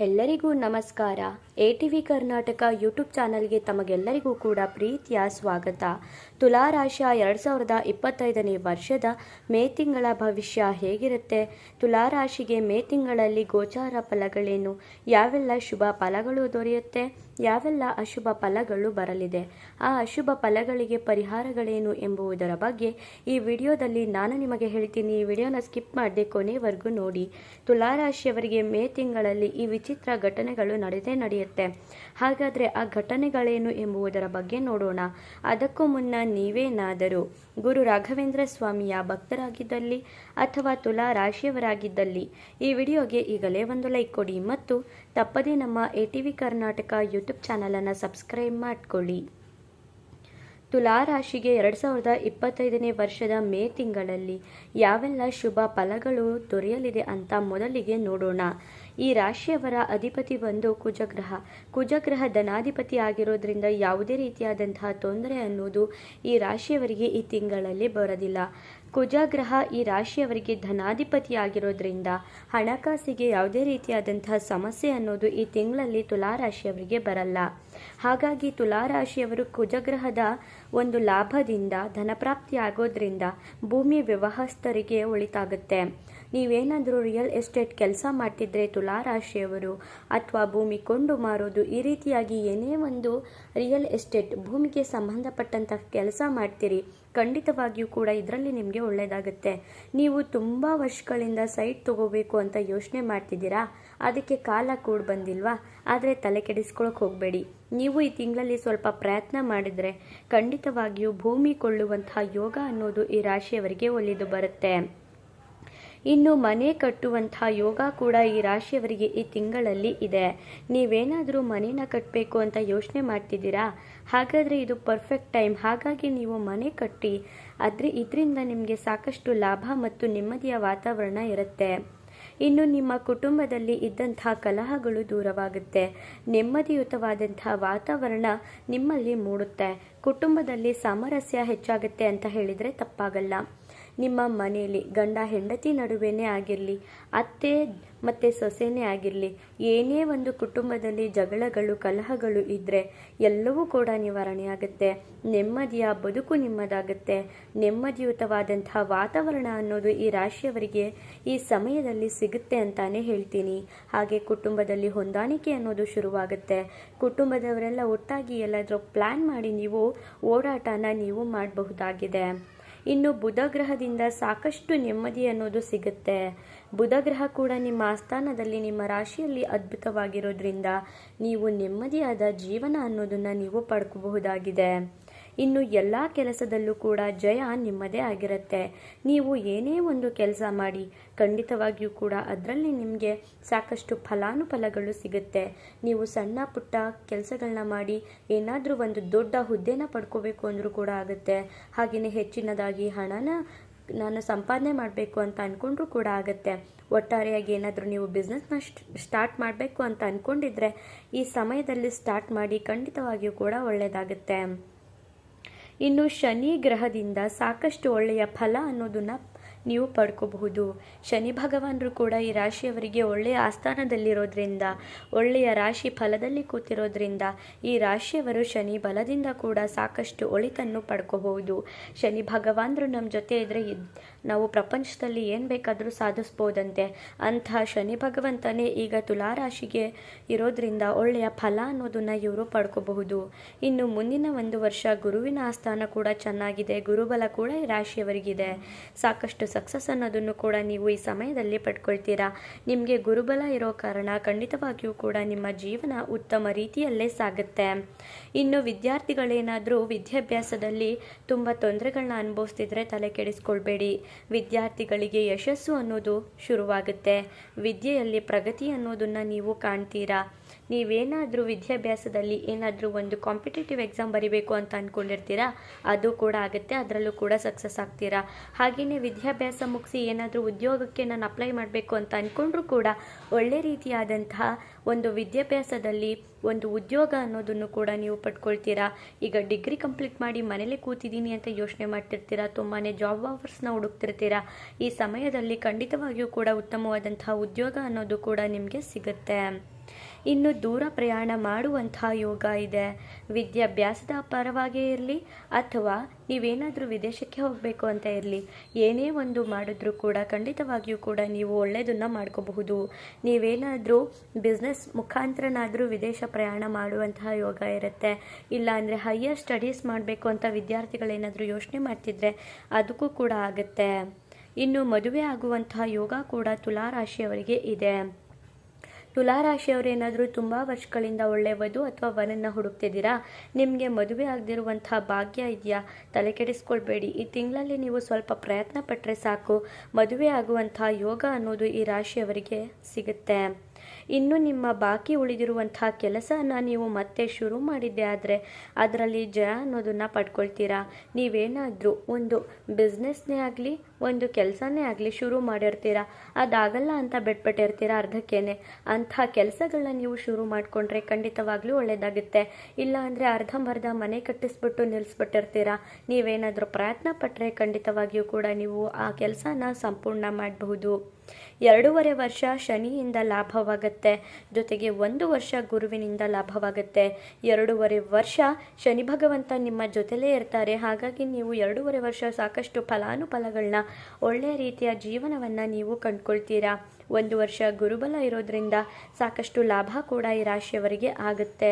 ಎಲ್ಲರಿಗೂ ನಮಸ್ಕಾರ. ATV Karnataka YouTube ಚಾನಲ್ಗೆ ತಮಗೆಲ್ಲರಿಗೂ ಕೂಡ ಪ್ರೀತಿಯ ಸ್ವಾಗತ. ತುಲಾ ರಾಶಿಯ 2025ನೇ ವರ್ಷದ ಮೇ ತಿಂಗಳ ಭವಿಷ್ಯ ಹೇಗಿರುತ್ತೆ? ತುಲಾ ರಾಶಿಗೆ ಮೇ ತಿಂಗಳಲ್ಲಿ ಗೋಚಾರ ಫಲಗಳೇನು? ಯಾವೆಲ್ಲ ಶುಭ ಫಲಗಳು ದೊರೆಯುತ್ತೆ? ಯಾವೆಲ್ಲ ಅಶುಭ ಫಲಗಳು ಬರಲಿದೆ? ಆ ಅಶುಭ ಫಲಗಳಿಗೆ ಪರಿಹಾರಗಳೇನು ಎಂಬುದರ ಬಗ್ಗೆ ಈ ವಿಡಿಯೋದಲ್ಲಿ ನಾನು ನಿಮಗೆ ಹೇಳ್ತೀನಿ. ಈ ವಿಡಿಯೋನ ಸ್ಕಿಪ್ ಮಾಡದೆ ಕೊನೆವರೆಗೂ ನೋಡಿ. ತುಲಾ ರಾಶಿಯವರಿಗೆ ಮೇ ತಿಂಗಳಲ್ಲಿ ಈ ವಿಚಿತ್ರ ಘಟನೆಗಳು ನಡೆಯುತ್ತೆ. ಹಾಗಾದರೆ ಆ ಘಟನೆಗಳೇನು ಎಂಬುದರ ಬಗ್ಗೆ ನೋಡೋಣ. ಅದಕ್ಕೂ ಮುನ್ನ ನೀವೇನಾದರೂ ಗುರು ರಾಘವೇಂದ್ರ ಸ್ವಾಮಿಯ ಭಕ್ತರಾಗಿದ್ದಲ್ಲಿ ಅಥವಾ ತುಲಾ ರಾಶಿಯವರಾಗಿದ್ದಲ್ಲಿ ಈ ವಿಡಿಯೋಗೆ ಈಗಲೇ ಒಂದು ಲೈಕ್ ಕೊಡಿ ಮತ್ತು ತಪ್ಪದೇ ನಮ್ಮ ATV ಕರ್ನಾಟಕ ಯೂಟ್ಯೂಬ್ ಚಾನಲನ್ನು ಸಬ್ಸ್ಕ್ರೈಬ್ ಮಾಡಿಕೊಳ್ಳಿ. ತುಲಾ ರಾಶಿಗೆ 2025ನೇ ವರ್ಷದ ಮೇ ತಿಂಗಳಲ್ಲಿ ಯಾವೆಲ್ಲ ಶುಭ ಫಲಗಳು ದೊರೆಯಲಿದೆ ಅಂತ ಮೊದಲಿಗೆ ನೋಡೋಣ. ಈ ರಾಶಿಯವರ ಅಧಿಪತಿ ಬಂದು ಕುಜಗ್ರಹ ಧನಾಧಿಪತಿ ಆಗಿರೋದ್ರಿಂದ ಯಾವುದೇ ರೀತಿಯಾದಂತಹ ತೊಂದರೆ ಅನ್ನೋದು ಈ ರಾಶಿಯವರಿಗೆ ಈ ತಿಂಗಳಲ್ಲಿ ಬರೋದಿಲ್ಲ. ಕುಜಗ್ರಹ ಈ ರಾಶಿಯವರಿಗೆ ಧನಾಧಿಪತಿ ಆಗಿರೋದ್ರಿಂದ ಹಣಕಾಸಿಗೆ ಯಾವುದೇ ರೀತಿಯಾದಂತಹ ಸಮಸ್ಯೆ ಅನ್ನೋದು ಈ ತಿಂಗಳಲ್ಲಿ ತುಲಾ ರಾಶಿಯವರಿಗೆ ಬರಲ್ಲ. ಹಾಗಾಗಿ ತುಲಾ ರಾಶಿಯವರು ಕುಜಗ್ರಹದ ಒಂದು ಲಾಭದಿಂದ ಧನಪ್ರಾಪ್ತಿ ಆಗೋದ್ರಿಂದ ಭೂಮಿ ವ್ಯವಹಾರಸ್ಥರಿಗೆ ಒಳಿತಾಗುತ್ತೆ. ನೀವೇನಾದರೂ ರಿಯಲ್ ಎಸ್ಟೇಟ್ ಕೆಲಸ ಮಾಡ್ತಿದ್ರೆ ತುಲಾ ರಾಶಿಯವರು ಅಥವಾ ಭೂಮಿ ಕೊಂಡು ಮಾರೋದು ಈ ರೀತಿಯಾಗಿ ಏನೇ ಒಂದು ರಿಯಲ್ ಎಸ್ಟೇಟ್ ಭೂಮಿಗೆ ಸಂಬಂಧಪಟ್ಟಂಥ ಕೆಲಸ ಮಾಡ್ತೀರಿ, ಖಂಡಿತವಾಗಿಯೂ ಕೂಡ ಇದರಲ್ಲಿ ನಿಮಗೆ ಒಳ್ಳೆಯದಾಗುತ್ತೆ. ನೀವು ತುಂಬ ವರ್ಷಗಳಿಂದ ಸೈಟ್ ತಗೋಬೇಕು ಅಂತ ಯೋಚನೆ ಮಾಡ್ತಿದ್ದೀರಾ, ಅದಕ್ಕೆ ಕಾಲ ಕೂಡ ಬಂದಿಲ್ವಾ? ಆದರೆ ತಲೆ ಕೆಡಿಸ್ಕೊಳ್ಳೋಕೆ ಹೋಗಬೇಡಿ. ನೀವು ಈ ತಿಂಗಳಲ್ಲಿ ಸ್ವಲ್ಪ ಪ್ರಯತ್ನ ಮಾಡಿದರೆ ಖಂಡಿತವಾಗಿಯೂ ಭೂಮಿ ಕೊಳ್ಳುವಂತಹ ಯೋಗ ಅನ್ನೋದು ಈ ರಾಶಿಯವರಿಗೆ ಒಲಿದು ಬರುತ್ತೆ. ಇನ್ನು ಮನೆ ಕಟ್ಟುವಂತಹ ಯೋಗ ಕೂಡ ಈ ರಾಶಿಯವರಿಗೆ ಈ ತಿಂಗಳಲ್ಲಿ ಇದೆ. ನೀವೇನಾದರೂ ಮನೇನ ಕಟ್ಟಬೇಕು ಅಂತ ಯೋಚನೆ ಮಾಡ್ತಿದ್ದೀರಾ? ಹಾಗಾದರೆ ಇದು ಪರ್ಫೆಕ್ಟ್ ಟೈಮ್. ಹಾಗಾಗಿ ನೀವು ಮನೆ ಕಟ್ಟಿ ಇದರಿಂದ ನಿಮಗೆ ಸಾಕಷ್ಟು ಲಾಭ ಮತ್ತು ನೆಮ್ಮದಿಯ ವಾತಾವರಣ ಇರುತ್ತೆ. ಇನ್ನು ನಿಮ್ಮ ಕುಟುಂಬದಲ್ಲಿ ಇದ್ದಂತಹ ಕಲಹಗಳು ದೂರವಾಗುತ್ತೆ. ನೆಮ್ಮದಿಯುತವಾದಂತಹ ವಾತಾವರಣ ನಿಮ್ಮಲ್ಲಿ ಮೂಡುತ್ತೆ. ಕುಟುಂಬದಲ್ಲಿ ಸಾಮರಸ್ಯ ಹೆಚ್ಚಾಗುತ್ತೆ ಅಂತ ಹೇಳಿದರೆ ತಪ್ಪಾಗಲ್ಲ. ನಿಮ್ಮ ಮನೆಯಲ್ಲಿ ಗಂಡ ಹೆಂಡತಿ ನಡುವೆನೇ ಆಗಿರಲಿ, ಅತ್ತೆ ಮತ್ತು ಸೊಸೆನೇ ಆಗಿರಲಿ, ಏನೇ ಒಂದು ಕುಟುಂಬದಲ್ಲಿ ಜಗಳಗಳು ಕಲಹಗಳು ಇದ್ದರೆ ಎಲ್ಲವೂ ಕೂಡ ನಿವಾರಣೆಯಾಗುತ್ತೆ. ನೆಮ್ಮದಿಯ ಬದುಕು ನಿಮ್ಮದಾಗುತ್ತೆ. ನೆಮ್ಮದಿಯುತವಾದಂತಹ ವಾತಾವರಣ ಅನ್ನೋದು ಈ ರಾಶಿಯವರಿಗೆ ಈ ಸಮಯದಲ್ಲಿ ಸಿಗುತ್ತೆ ಅಂತಾನೆ ಹೇಳ್ತೀನಿ. ಹಾಗೆ ಕುಟುಂಬದಲ್ಲಿ ಹೊಂದಾಣಿಕೆ ಅನ್ನೋದು ಶುರುವಾಗುತ್ತೆ. ಕುಟುಂಬದವರೆಲ್ಲ ಒಟ್ಟಾಗಿ ಎಲ್ಲಾದರೂ ಪ್ಲ್ಯಾನ್ ಮಾಡಿ ನೀವು ಓಡಾಟನ ನೀವು ಮಾಡಬಹುದಾಗಿದೆ. ಇನ್ನು ಬುಧ ಗ್ರಹದಿಂದ ಸಾಕಷ್ಟು ನೆಮ್ಮದಿ ಅನ್ನೋದು ಸಿಗುತ್ತೆ. ಬುಧ ಗ್ರಹ ಕೂಡ ನಿಮ್ಮ ಆಸ್ಥಾನದಲ್ಲಿ ನಿಮ್ಮ ರಾಶಿಯಲ್ಲಿ ಅದ್ಭುತವಾಗಿರೋದ್ರಿಂದ ನೀವು ನೆಮ್ಮದಿಯಾದ ಜೀವನ ಅನ್ನೋದನ್ನು ನೀವು ಪಡ್ಕೋಬಹುದಾಗಿದೆ. ಇನ್ನು ಎಲ್ಲ ಕೆಲಸದಲ್ಲೂ ಕೂಡ ಜಯ ನಿಮ್ಮದೇ ಆಗಿರುತ್ತೆ. ನೀವು ಏನೇ ಒಂದು ಕೆಲಸ ಮಾಡಿ ಖಂಡಿತವಾಗಿಯೂ ಕೂಡ ಅದರಲ್ಲಿ ನಿಮಗೆ ಸಾಕಷ್ಟು ಫಲಾನುಫಲಗಳು ಸಿಗುತ್ತೆ. ನೀವು ಸಣ್ಣ ಪುಟ್ಟ ಕೆಲಸಗಳನ್ನ ಮಾಡಿ ಏನಾದರೂ ಒಂದು ದೊಡ್ಡ ಹುದ್ದೆನ ಪಡ್ಕೋಬೇಕು ಅಂದರೂ ಕೂಡ ಆಗುತ್ತೆ. ಹಾಗೆಯೇ ಹೆಚ್ಚಿನದಾಗಿ ಹಣನ ನಾನು ಸಂಪಾದನೆ ಮಾಡಬೇಕು ಅಂತ ಅಂದ್ಕೊಂಡ್ರೂ ಕೂಡ ಆಗುತ್ತೆ. ಒಟ್ಟಾರೆಯಾಗಿ ಏನಾದರೂ ನೀವು ಬಿಸ್ನೆಸ್ನ ಸ್ಟಾರ್ಟ್ ಮಾಡಬೇಕು ಅಂತ ಅಂದ್ಕೊಂಡಿದ್ರೆ ಈ ಸಮಯದಲ್ಲಿ ಸ್ಟಾರ್ಟ್ ಮಾಡಿ, ಖಂಡಿತವಾಗಿಯೂ ಕೂಡ ಒಳ್ಳೆಯದಾಗುತ್ತೆ. ಇನ್ನು ಶನಿ ಗ್ರಹದಿಂದ ಸಾಕಷ್ಟು ಒಳ್ಳೆಯ ಫಲ ಅನ್ನೋದನ್ನು ನೀವು ಪಡ್ಕೋಬಹುದು. ಶನಿ ಭಗವಾನರು ಕೂಡ ಈ ರಾಶಿಯವರಿಗೆ ಒಳ್ಳೆಯ ಆಸ್ಥಾನದಲ್ಲಿರೋದ್ರಿಂದ, ಒಳ್ಳೆಯ ರಾಶಿ ಫಲದಲ್ಲಿ ಕೂತಿರೋದ್ರಿಂದ ಈ ರಾಶಿಯವರು ಶನಿ ಬಲದಿಂದ ಕೂಡ ಸಾಕಷ್ಟು ಒಳಿತನ್ನು ಪಡ್ಕೋಬಹುದು. ಶನಿ ಭಗವಾನರು ನಮ್ಮ ಜೊತೆ ಇದ್ದರೆ ನಾವು ಪ್ರಪಂಚದಲ್ಲಿ ಏನು ಬೇಕಾದರೂ ಸಾಧಿಸ್ಬೋದಂತೆ. ಅಂತಹ ಶನಿ ಭಗವಂತನೇ ಈಗ ತುಲಾ ರಾಶಿಗೆ ಇರೋದ್ರಿಂದ ಒಳ್ಳೆಯ ಫಲ ಅನ್ನೋದನ್ನು ಇವರು ಪಡ್ಕೋಬಹುದು. ಇನ್ನು ಮುಂದಿನ ಒಂದು ವರ್ಷ ಗುರುವಿನ ಆಸ್ಥಾನ ಕೂಡ ಚೆನ್ನಾಗಿದೆ. ಗುರುಬಲ ಕೂಡ ಈ ರಾಶಿಯವರಿಗಿದೆ. ಸಾಕಷ್ಟು ಸಕ್ಸಸ್ ಅನ್ನೋದನ್ನು ಕೂಡ ನೀವು ಈ ಸಮಯದಲ್ಲಿ ಪಡ್ಕೊಳ್ತೀರಾ. ನಿಮಗೆ ಗುರುಬಲ ಇರೋ ಕಾರಣ ಖಂಡಿತವಾಗಿಯೂ ಕೂಡ ನಿಮ್ಮ ಜೀವನ ಉತ್ತಮ ರೀತಿಯಲ್ಲೇ ಸಾಗುತ್ತೆ. ಇನ್ನು ವಿದ್ಯಾರ್ಥಿಗಳೇನಾದರೂ ವಿದ್ಯಾಭ್ಯಾಸದಲ್ಲಿ ತುಂಬ ತೊಂದರೆಗಳನ್ನ ಅನುಭವಿಸ್ತಿದ್ರೆ ತಲೆ ಕೆಡಿಸ್ಕೊಳ್ಬೇಡಿ. ವಿದ್ಯಾರ್ಥಿಗಳಿಗೆ ಯಶಸ್ಸು ಅನ್ನೋದು ಶುರುವಾಗುತ್ತೆ. ವಿದ್ಯೆಯಲ್ಲಿ ಪ್ರಗತಿ ಅನ್ನೋದನ್ನು ನೀವು ಕಾಣ್ತೀರಾ. ನೀವೇನಾದರೂ ವಿದ್ಯಾಭ್ಯಾಸದಲ್ಲಿ ಏನಾದರೂ ಒಂದು ಕಾಂಪಿಟೇಟಿವ್ ಎಕ್ಸಾಮ್ ಬರೀಬೇಕು ಅಂತ ಅಂದ್ಕೊಂಡಿರ್ತೀರಾ, ಅದು ಕೂಡ ಆಗುತ್ತೆ. ಅದರಲ್ಲೂ ಕೂಡ ಸಕ್ಸಸ್ ಆಗ್ತೀರಾ. ಹಾಗೆಯೇ ವಿದ್ಯಾಭ್ಯಾಸ ಮುಗಿಸಿ ಏನಾದರೂ ಉದ್ಯೋಗಕ್ಕೆ ನಾನು ಅಪ್ಲೈ ಮಾಡಬೇಕು ಅಂತ ಅಂದ್ಕೊಂಡ್ರೂ ಕೂಡ ಒಳ್ಳೆ ರೀತಿಯಾದಂತಹ ಒಂದು ವಿದ್ಯಾಭ್ಯಾಸದಲ್ಲಿ ಒಂದು ಉದ್ಯೋಗ ಅನ್ನೋದನ್ನು ಕೂಡ ನೀವು ಪಡ್ಕೊಳ್ತೀರಾ. ಈಗ ಡಿಗ್ರಿ ಕಂಪ್ಲೀಟ್ ಮಾಡಿ ಮನೇಲಿ ಕೂತಿದ್ದೀನಿ ಅಂತ ಯೋಚನೆ ಮಾಡ್ತಿರ್ತೀರಾ, ತುಂಬಾ ಜಾಬ್ ಆಫರ್ಸ್ನ ಹುಡುಕ್ತಿರ್ತೀರಾ. ಈ ಸಮಯದಲ್ಲಿ ಖಂಡಿತವಾಗಿಯೂ ಕೂಡ ಉತ್ತಮವಾದಂತಹ ಉದ್ಯೋಗ ಅನ್ನೋದು ಕೂಡ ನಿಮಗೆ ಸಿಗುತ್ತೆ. ಇನ್ನು ದೂರ ಪ್ರಯಾಣ ಮಾಡುವಂತಹ ಯೋಗ ಇದೆ. ವಿದ್ಯಾಭ್ಯಾಸದ ಪರವಾಗಿ ಇರಲಿ ಅಥವಾ ನೀವೇನಾದರೂ ವಿದೇಶಕ್ಕೆ ಹೋಗಬೇಕು ಅಂತ ಇರಲಿ, ಏನೇ ಒಂದು ಮಾಡಿದ್ರೂ ಕೂಡ ಖಂಡಿತವಾಗಿಯೂ ಕೂಡ ನೀವು ಒಳ್ಳೆಯದನ್ನು ಮಾಡ್ಕೋಬಹುದು. ನೀವೇನಾದರೂ ಬಿಸ್ನೆಸ್ ಮುಖಾಂತರನಾದರೂ ವಿದೇಶ ಪ್ರಯಾಣ ಮಾಡುವಂತಹ ಯೋಗ ಇರುತ್ತೆ. ಇಲ್ಲ ಅಂದರೆ ಹೈಯರ್ ಸ್ಟಡೀಸ್ ಮಾಡಬೇಕು ಅಂತ ವಿದ್ಯಾರ್ಥಿಗಳೇನಾದರೂ ಯೋಚನೆ ಮಾಡ್ತಿದ್ರೆ ಅದಕ್ಕೂ ಕೂಡ ಆಗುತ್ತೆ. ಇನ್ನು ಮದುವೆ ಆಗುವಂತಹ ಯೋಗ ಕೂಡ ತುಲಾರಾಶಿಯವರಿಗೆ ಇದೆ. ತುಲಾರಾಶಿಯವರೇನಾದರೂ ತುಂಬ ವರ್ಷಗಳಿಂದ ಒಳ್ಳೆ ವಧು ಅಥವಾ ವರನ್ನ ಹುಡುಕ್ತಿದ್ದೀರಾ, ನಿಮಗೆ ಮದುವೆ ಆಗದಿರುವಂತಹ ಭಾಗ್ಯ ಇದೆಯಾ, ತಲೆ ಕೆಡಿಸ್ಕೊಳ್ಬೇಡಿ. ಈ ತಿಂಗಳಲ್ಲಿ ನೀವು ಸ್ವಲ್ಪ ಪ್ರಯತ್ನ ಪಟ್ಟರೆ ಸಾಕು, ಮದುವೆ ಆಗುವಂತಹ ಯೋಗ ಅನ್ನೋದು ಈ ರಾಶಿಯವರಿಗೆ ಸಿಗುತ್ತೆ. ಇನ್ನು ನಿಮ್ಮ ಬಾಕಿ ಉಳಿದಿರುವಂತಹ ಕೆಲಸನ ನೀವು ಮತ್ತೆ ಶುರು ಮಾಡಿದ್ದೆ ಆದರೆ ಅದರಲ್ಲಿ ಜಯ ಅನ್ನೋದನ್ನು ಪಡ್ಕೊಳ್ತೀರಾ. ನೀವೇನಾದರೂ ಒಂದು ಬಿಸ್ನೆಸ್ನೇ ಆಗಲಿ ಒಂದು ಕೆಲಸನೇ ಆಗಲಿ ಶುರು ಮಾಡಿರ್ತೀರ, ಅದಾಗಲ್ಲ ಅಂತ ಬಿಟ್ಬಿಟ್ಟಿರ್ತೀರ ಅರ್ಧಕ್ಕೇನೆ. ಅಂಥ ಕೆಲಸಗಳನ್ನ ನೀವು ಶುರು ಮಾಡಿಕೊಂಡ್ರೆ ಖಂಡಿತವಾಗ್ಲೂ ಒಳ್ಳೆಯದಾಗುತ್ತೆ. ಇಲ್ಲ ಅಂದರೆ ಅರ್ಧಂಬರ್ಧ ಮನೆ ಕಟ್ಟಿಸ್ಬಿಟ್ಟು ನಿಲ್ಲಿಸ್ಬಿಟ್ಟಿರ್ತೀರ. ನೀವೇನಾದರೂ ಪ್ರಯತ್ನ ಪಟ್ಟರೆ ಖಂಡಿತವಾಗಿಯೂ ಕೂಡ ನೀವು ಆ ಕೆಲಸನ ಸಂಪೂರ್ಣ ಮಾಡಬಹುದು. 2.5 ವರ್ಷ ಶನಿಯಿಂದ ಲಾಭವಾಗುತ್ತೆ, ಜೊತೆಗೆ 1 ವರ್ಷ ಗುರುವಿನಿಂದ ಲಾಭವಾಗುತ್ತೆ. 2.5 ವರ್ಷ ಶನಿ ಭಗವಂತ ನಿಮ್ಮ ಜೊತೆಲೇ ಇರ್ತಾರೆ. ಹಾಗಾಗಿ ನೀವು 2.5 ವರ್ಷ ಸಾಕಷ್ಟು ಫಲಾನುಫಲಗಳನ್ನ ಒಳ್ಳೆಯ ರೀತಿಯ ಜೀವನವನ್ನು ನೀವು ಕಂಡುಕೊಳ್ತೀರಾ. 1 ವರ್ಷ ಗುರುಬಲ ಇರೋದ್ರಿಂದ ಸಾಕಷ್ಟು ಲಾಭ ಕೂಡ ಈ ರಾಶಿಯವರಿಗೆ ಆಗುತ್ತೆ.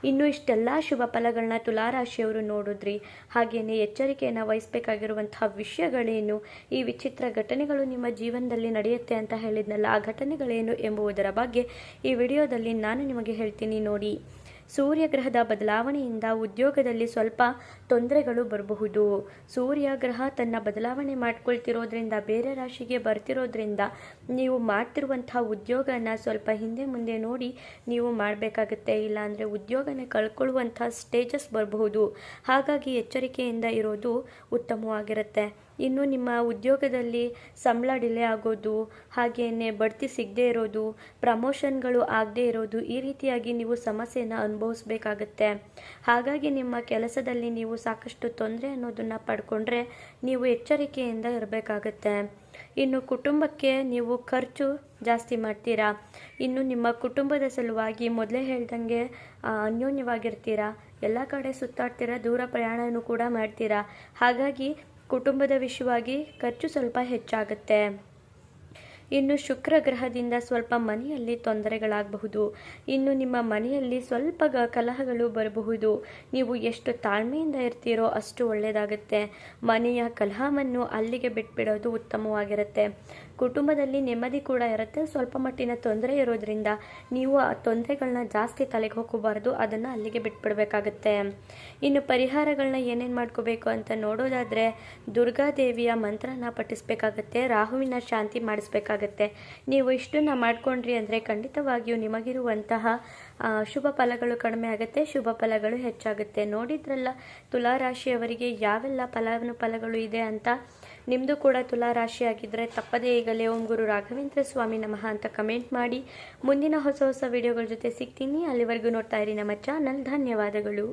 ಇನ್ನು ಇಷ್ಟೆಲ್ಲ ಶುಭ ಫಲಗಳನ್ನ ತುಲಾರಾಶಿಯವರು ನೋಡಿದ್ರಿ. ಹಾಗೆಯೇ ಎಚ್ಚರಿಕೆಯನ್ನು ವಹಿಸಬೇಕಾಗಿರುವಂತಹ ವಿಷಯಗಳೇನು, ಈ ವಿಚಿತ್ರ ಘಟನೆಗಳು ನಿಮ್ಮ ಜೀವನದಲ್ಲಿ ನಡೆಯುತ್ತೆ ಅಂತ ಹೇಳಿದ್ನಲ್ಲ, ಆ ಘಟನೆಗಳೇನು ಎಂಬುದರ ಬಗ್ಗೆ ಈ ವಿಡಿಯೋದಲ್ಲಿ ನಾನು ನಿಮಗೆ ಹೇಳ್ತೀನಿ ನೋಡಿ. ಸೂರ್ಯಗ್ರಹದ ಬದಲಾವಣೆಯಿಂದ ಉದ್ಯೋಗದಲ್ಲಿ ಸ್ವಲ್ಪ ತೊಂದರೆಗಳು ಬರಬಹುದು. ಸೂರ್ಯಗ್ರಹ ತನ್ನ ಬದಲಾವಣೆ ಮಾಡ್ಕೊಳ್ತಿರೋದ್ರಿಂದ ಬೇರೆ ರಾಶಿಗೆ ಬರ್ತಿರೋದ್ರಿಂದ ನೀವು ಮಾಡ್ತಿರುವಂತಹ ಉದ್ಯೋಗನ ಸ್ವಲ್ಪ ಹಿಂದೆ ಮುಂದೆ ನೋಡಿ ನೀವು ಮಾಡಬೇಕಾಗುತ್ತೆ. ಇಲ್ಲಾಂದರೆ ಉದ್ಯೋಗನ ಕಳ್ಕೊಳ್ಳುವಂಥ ಸ್ಟೇಜಸ್ ಬರಬಹುದು. ಹಾಗಾಗಿ ಎಚ್ಚರಿಕೆಯಿಂದ ಇರೋದು ಉತ್ತಮವಾಗಿರುತ್ತೆ. ಇನ್ನು ನಿಮ್ಮ ಉದ್ಯೋಗದಲ್ಲಿ ಸಂಬಳ ಡಿಲೇ ಆಗೋದು, ಹಾಗೆಯೇ ಬಡ್ತಿ ಸಿಗದೇ ಇರೋದು, ಪ್ರಮೋಷನ್ಗಳು ಆಗದೇ ಇರೋದು, ಈ ರೀತಿಯಾಗಿ ನೀವು ಸಮಸ್ಯೆನ ಅನುಭವಿಸ್ಬೇಕಾಗತ್ತೆ. ಹಾಗಾಗಿ ನಿಮ್ಮ ಕೆಲಸದಲ್ಲಿ ನೀವು ಸಾಕಷ್ಟು ತೊಂದರೆ ಅನ್ನೋದನ್ನು ಪಡ್ಕೊಂಡ್ರೆ ನೀವು ಎಚ್ಚರಿಕೆಯಿಂದ ಇರಬೇಕಾಗತ್ತೆ. ಇನ್ನು ಕುಟುಂಬಕ್ಕೆ ನೀವು ಖರ್ಚು ಜಾಸ್ತಿ ಮಾಡ್ತೀರಾ. ಇನ್ನು ನಿಮ್ಮ ಕುಟುಂಬದ ಸಲುವಾಗಿ ಮೊದಲೇ ಹೇಳ್ದಂಗೆ ಅನ್ಯೋನ್ಯವಾಗಿರ್ತೀರಾ, ಎಲ್ಲ ಕಡೆ ಸುತ್ತಾಡ್ತೀರಾ, ದೂರ ಪ್ರಯಾಣನೂ ಕೂಡ ಮಾಡ್ತೀರಾ. ಹಾಗಾಗಿ ಕುಟುಂಬದ ವಿಷಯವಾಗಿ ಖರ್ಚು ಸ್ವಲ್ಪ ಹೆಚ್ಚಾಗುತ್ತೆ. ಇನ್ನು ಶುಕ್ರ ಗ್ರಹದಿಂದ ಸ್ವಲ್ಪ ಮನೆಯಲ್ಲಿ ತೊಂದರೆಗಳಾಗಬಹುದು. ಇನ್ನು ನಿಮ್ಮ ಮನೆಯಲ್ಲಿ ಸ್ವಲ್ಪ ಕಲಹಗಳು ಬರಬಹುದು. ನೀವು ಎಷ್ಟು ತಾಳ್ಮೆಯಿಂದ ಇರ್ತೀರೋ ಅಷ್ಟು ಒಳ್ಳೆಯದಾಗುತ್ತೆ. ಮನೆಯ ಕಲಹವನ್ನು ಅಲ್ಲಿಗೆ ಬಿಟ್ಬಿಡೋದು ಉತ್ತಮವಾಗಿರುತ್ತೆ. ಕುಟುಂಬದಲ್ಲಿ ನೆಮ್ಮದಿ ಕೂಡ ಇರುತ್ತೆ. ಸ್ವಲ್ಪ ಮಟ್ಟಿನ ತೊಂದರೆ ಇರೋದ್ರಿಂದ ನೀವು ಆ ತೊಂದರೆಗಳನ್ನ ಜಾಸ್ತಿ ತಲೆಗೆ ಹೋಗಬಾರ್ದು, ಅದನ್ನು ಅಲ್ಲಿಗೆ ಬಿಟ್ಬಿಡಬೇಕಾಗತ್ತೆ. ಇನ್ನು ಪರಿಹಾರಗಳನ್ನ ಏನೇನು ಮಾಡ್ಕೋಬೇಕು ಅಂತ ನೋಡೋದಾದರೆ ದುರ್ಗಾದೇವಿಯ ಮಂತ್ರನ ಪಠಿಸಬೇಕಾಗತ್ತೆ, ರಾಹುವಿನ ಶಾಂತಿ ಮಾಡಿಸ್ಬೇಕಾಗತ್ತೆ. ನೀವು ಇಷ್ಟನ್ನು ಮಾಡ್ಕೊಂಡ್ರಿ ಅಂದರೆ ಖಂಡಿತವಾಗಿಯೂ ನಿಮಗಿರುವಂತಹ ಶುಭ ಫಲಗಳು ಕಡಿಮೆ ಆಗುತ್ತೆ, ಶುಭ ಫಲಗಳು ಹೆಚ್ಚಾಗುತ್ತೆ. ನೋಡಿದ್ರಲ್ಲ ತುಲಾರಾಶಿಯವರಿಗೆ ಯಾವೆಲ್ಲ ಫಲಾನುಫಲಗಳು ಇದೆ ಅಂತ. ನಿಮ್ಮದು ಕೂಡ ತುಲಾರಾಶಿ ಆಗಿದ್ದರೆ ತಪ್ಪದೇ ಈಗಲೇ ಓಂ ಗುರು ರಾಘವೇಂದ್ರ ಸ್ವಾಮಿ ನಮಃ ಅಂತ ಕಮೆಂಟ್ ಮಾಡಿ. ಮುಂದಿನ ಹೊಸ ಹೊಸ ವಿಡಿಯೋಗಳ ಜೊತೆ ಸಿಗ್ತೀನಿ. ಅಲ್ಲಿವರೆಗೂ ನೋಡ್ತಾ ಇರಿ ನಮ್ಮ ಚಾನಲ್. ಧನ್ಯವಾದಗಳು.